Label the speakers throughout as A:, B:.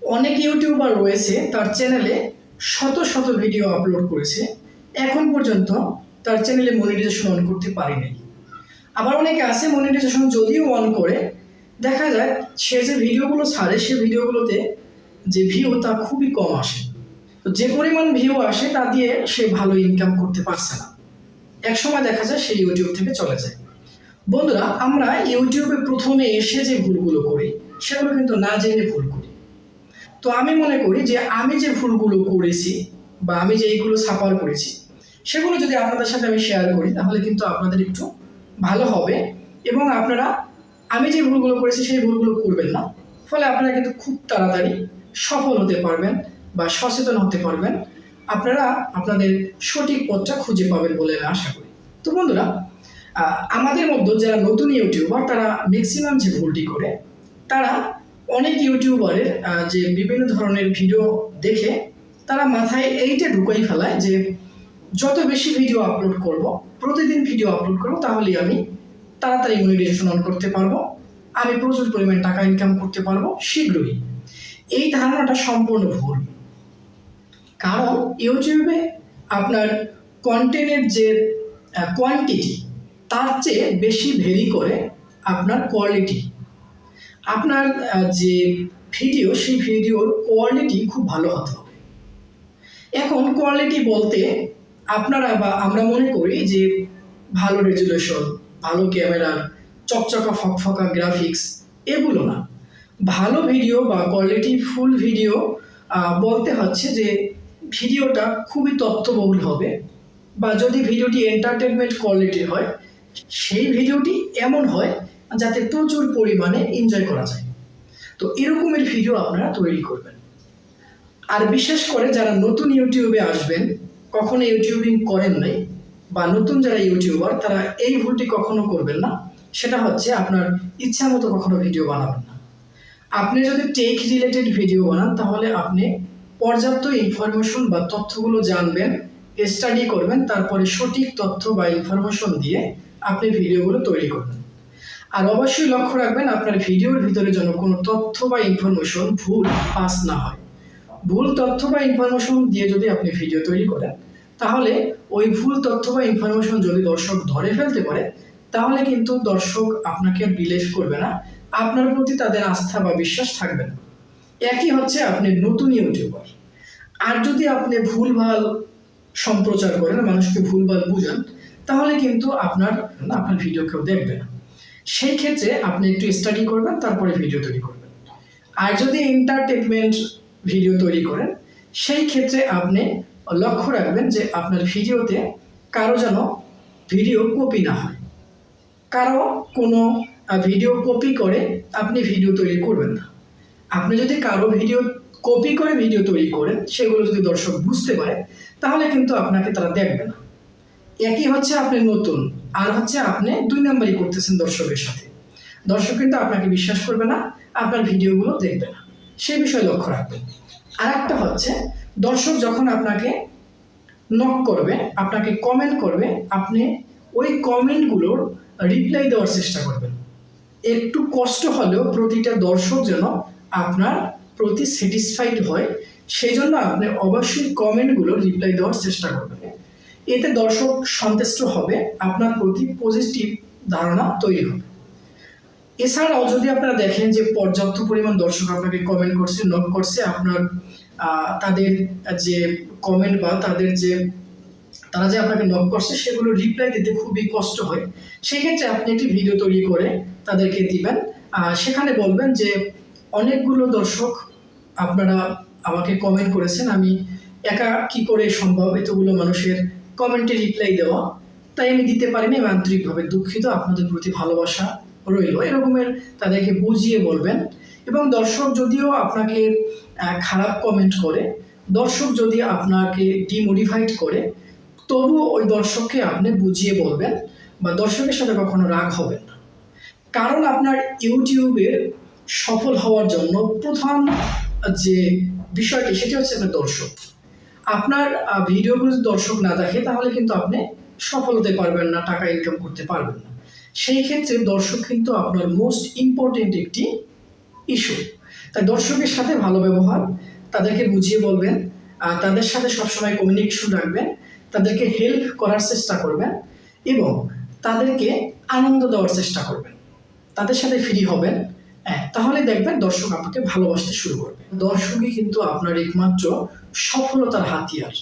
A: অনেক ইউটিউবার রয়েছে তার চ্যানেলে শত শত ভিডিও আপলোড করেছে, এখন পর্যন্ত তার চ্যানেলে মনিটাইজেশন অন করতে পারে নাই। আবার অনেকে আছে মনিটাইজেশন যদিও অন করে, দেখা যায় সে যে ভিডিওগুলো ছাড়ে সে ভিডিওগুলোতে যে ভিউ তা খুবই কম আসে। তো যে পরিমাণ ভিউ আসে তা দিয়ে সে ভালো ইনকাম করতে পারছে না, এক সময় দেখা যায় সে ইউটিউব থেকে চলে যায়। বন্ধুরা, আমরা ইউটিউবে প্রথমে এসে যে ভুলগুলো করি সেগুলো কিন্তু না জেনে ভুল করি। তো আমি মনে করি যে আমি যে ভুলগুলো করেছি বা আমি যে এইগুলো সাফার করেছি সেগুলো যদি আপনাদের সাথে আমি শেয়ার করি তাহলে কিন্তু আপনাদের একটু ভালো হবে এবং আপনারা আমি যে ভুলগুলো করেছি সেই ভুলগুলো করবেন না। ফলে আপনারা কিন্তু খুব তাড়াতাড়ি সফল হতে পারবেন বা সচেতন হতে পারবেন, আপনারা আপনাদের সঠিক পথটা খুঁজে পাবেন বলে আমি আশা করি। তো বন্ধুরা, আমাদের মধ্যে যারা নতুন ইউটিউবার তারা ম্যাক্সিমাম যে ভুলটি করে, তারা অনেক ইউটিউবারের যে বিভিন্ন ধরনের ভিডিও দেখে তারা মাথায় এইটা ঢুকাই ফেলায় যে যত বেশি ভিডিও আপলোড করব, প্রতিদিন ভিডিও আপলোড করব, তাহলেই আমি তাড়াতাড়ি মনিটাইজেশন অন করতে পারবো, আমি প্রচুর পরিমাণ টাকা ইনকাম করতে পারবো শীঘ্রই। এই ধারণাটা সম্পূর্ণ ভুল। কারণ ইউটিউবে আপনার কন্টেন্টের যে কোয়ান্টিটি তার চেয়ে বেশি ভেরি করে আপনার কোয়ালিটি। আপনার যে ভিডিও সেই ভিডিওর কোয়ালিটি খুব ভালো হতে হবে। এখন কোয়ালিটি বলতে আপনারা বা আমরা মনে করি যে ভালো রেজুলেশন, ভালো ক্যামেরা, চকচকা ফকফকা গ্রাফিক্স, এগুলো না। ভালো ভিডিও বা কোয়ালিটি ফুল ভিডিও বলতে হচ্ছে যে ভিডিওটা খুবই তথ্যবহুল হবে, বা যদি ভিডিওটি এন্টারটেনমেন্ট কোয়ালিটির হয় সেই ভিডিওটি এমন হয় যাতে প্রচুর পরিমাণে এনজয় করা যায়। তো এরকমের ভিডিও আপনারা তৈরি করবেন। আর বিশেষ করে যারা নতুন ইউটিউবে আসবেন, কখনো ইউটিউবিং করেন নাই, বা নতুন যারা ইউটিউবার তারা এই ভুলটি কখনো করবেন না। সেটা হচ্ছে আপনার ইচ্ছা মতো কখনো ভিডিও বানাবেন না। আপনি যদি টেক রিলেটেড ভিডিও বানান তাহলে আপনি পর্যাপ্ত ইনফরমেশন বা তথ্যগুলো জানবেন, স্টাডি করবেন, তারপরে সঠিক তথ্য বা ইনফরমেশন দিয়ে আপনি ভিডিওগুলো তৈরি করবেন। আর অবশ্যই লক্ষ্য রাখবেন আপনার ভিডিওর ভিতরে যেন কোনো তথ্য বা ইনফরমেশন ভুল পাস না হয়। ভুল তথ্য বা ইনফরমেশন দিয়ে যদি আপনি ভিডিও তৈরি করেন তাহলে ওই ভুল তথ্য বা ইনফরমেশন যদি দর্শক ধরে ফেলতে পারে তাহলে কিন্তু দর্শক আপনাকে বিলিভ করবে না, আপনার প্রতি তাদের আস্থা বা বিশ্বাস থাকবে না। একই হচ্ছে আপনি নতুন ইউটিউবার, আর যদি আপনি ভুলভাল সম্প্রচার করেন, মানুষকে ভুলভাল বুঝান, তাহলে কিন্তু আপনার ভিডিও কেউ দেখবে না। সেই ক্ষেত্রে আপনি একটু স্টাডি করবেন, তারপরে ভিডিও তৈরি করবেন। আর যদি এন্টারটেনমেন্ট ভিডিও তৈরি করেন সেই ক্ষেত্রে আপনি লক্ষ্য রাখবেন যে আপনার ভিডিওতে কারো যেন ভিডিও কপি না হয়। কারো কোনো ভিডিও কপি করে আপনি ভিডিও তৈরি করবেন না। আপনি যদি কারো ভিডিও কপি করে ভিডিও তৈরি করেন, সেগুলো যদি দর্শক বুঝতে পারে তাহলে কিন্তু আপনাকে তারা দেখবে না। একই হচ্ছে আপনি নতুন, আর হচ্ছে আপনি 2 নাম্বারই করতেছেন দর্শকের সাথে। দর্শক কিন্তু আপনাকে বিশ্বাস করবে না, আপনার ভিডিওগুলো দেখবে না, সেই বিষয়ে লক্ষ্য রাখবেন। আর একটা হচ্ছে দর্শক যখন আপনাকে নক করবে, আপনাকে কমেন্ট করবে, আপনি ওই কমেন্টগুলোর রিপ্লাই দেওয়ার চেষ্টা করবেন। একটু কষ্ট হলেও প্রতিটা দর্শক যেন আপনার প্রতি স্যাটিসফাইড হয়, সেই জন্য আপনি অবশ্যই কমেন্টগুলো রিপ্লাই দেওয়ার চেষ্টা করবেন। এতে দর্শক সন্তুষ্ট হবে, আপনার প্রতি পজিটিভ ধারণা তৈরি হবে। এছাড়াও যদি আপনারা দেখেন যে পর্যাপ্ত পরিমাণ দর্শক আপনাকে কমেন্ট করছে, নক করছে, আপনার তাদের যে কমেন্ট বা তারা যে আপনাকে নক করছে সেগুলো রিপ্লাই দিতে খুবই কষ্ট হয়, সেক্ষেত্রে আপনি একটি ভিডিও তৈরি করে তাদেরকে দিবেন। সেখানে বলবেন যে অনেকগুলো দর্শক আপনারা আমাকে কমেন্ট করেছেন, আমি একা কি করে সম্ভব এতগুলো মানুষের কমেন্টে রিপ্লাই দেওয়া, তাই আমি দিতে পারিনি, আমি আন্তরিকভাবে দুঃখিত, আপনাদের প্রতি ভালোবাসা রইল, এরকমের তাদেরকে বুঝিয়ে বলবেন। এবং দর্শক যদিও আপনাকে খারাপ কমেন্ট করে, দর্শক যদি আপনাকে ডিমোটিভেট করে, তবুও ওই দর্শককে আপনি বুঝিয়ে বলবেন, বা দর্শকের সাথে কখনো রাগ হবেন না। কারণ আপনার ইউটিউবের সফল হওয়ার জন্য প্রথম যে বিষয়টি সেটি হচ্ছে আপনার দর্শক। আপনার ভিডিওগুলো যদি দর্শক না দেখে তাহলে কিন্তু আপনি সফল হতে পারবেন না, টাকা ইনকাম করতে পারবেন না। সেই ক্ষেত্রে দর্শক কিন্তু আপনার মোস্ট ইম্পর্টেন্ট একটি ইস্যু। তাই দর্শকের সাথে ভালো ব্যবহার, তাদেরকে বুঝিয়ে বলবেন, তাদের সাথে সবসময় কমিউনিকেশন রাখবেন, তাদেরকে হেল্প করার চেষ্টা করবেন এবং তাদেরকে আনন্দ দেওয়ার চেষ্টা করবেন, তাদের সাথে ফ্রি হবেন। হ্যাঁ, তাহলে দেখবেন দর্শক আপনাকে ভালোবাসতে শুরু করবে। দর্শকই কিন্তু আপনার একমাত্র সফলতার হাতিয়ার।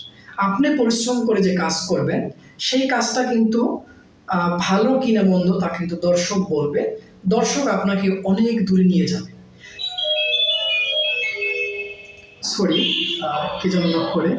A: আপনি পরিশ্রম করে যে কাজ করবেন সেই কাজটা কিন্তু ভালো কিনা মন্দ তা কিন্তু দর্শক বলবে। দর্শক আপনাকে অনেক দূরে নিয়ে যাবে। সরি, কি যেন লক করে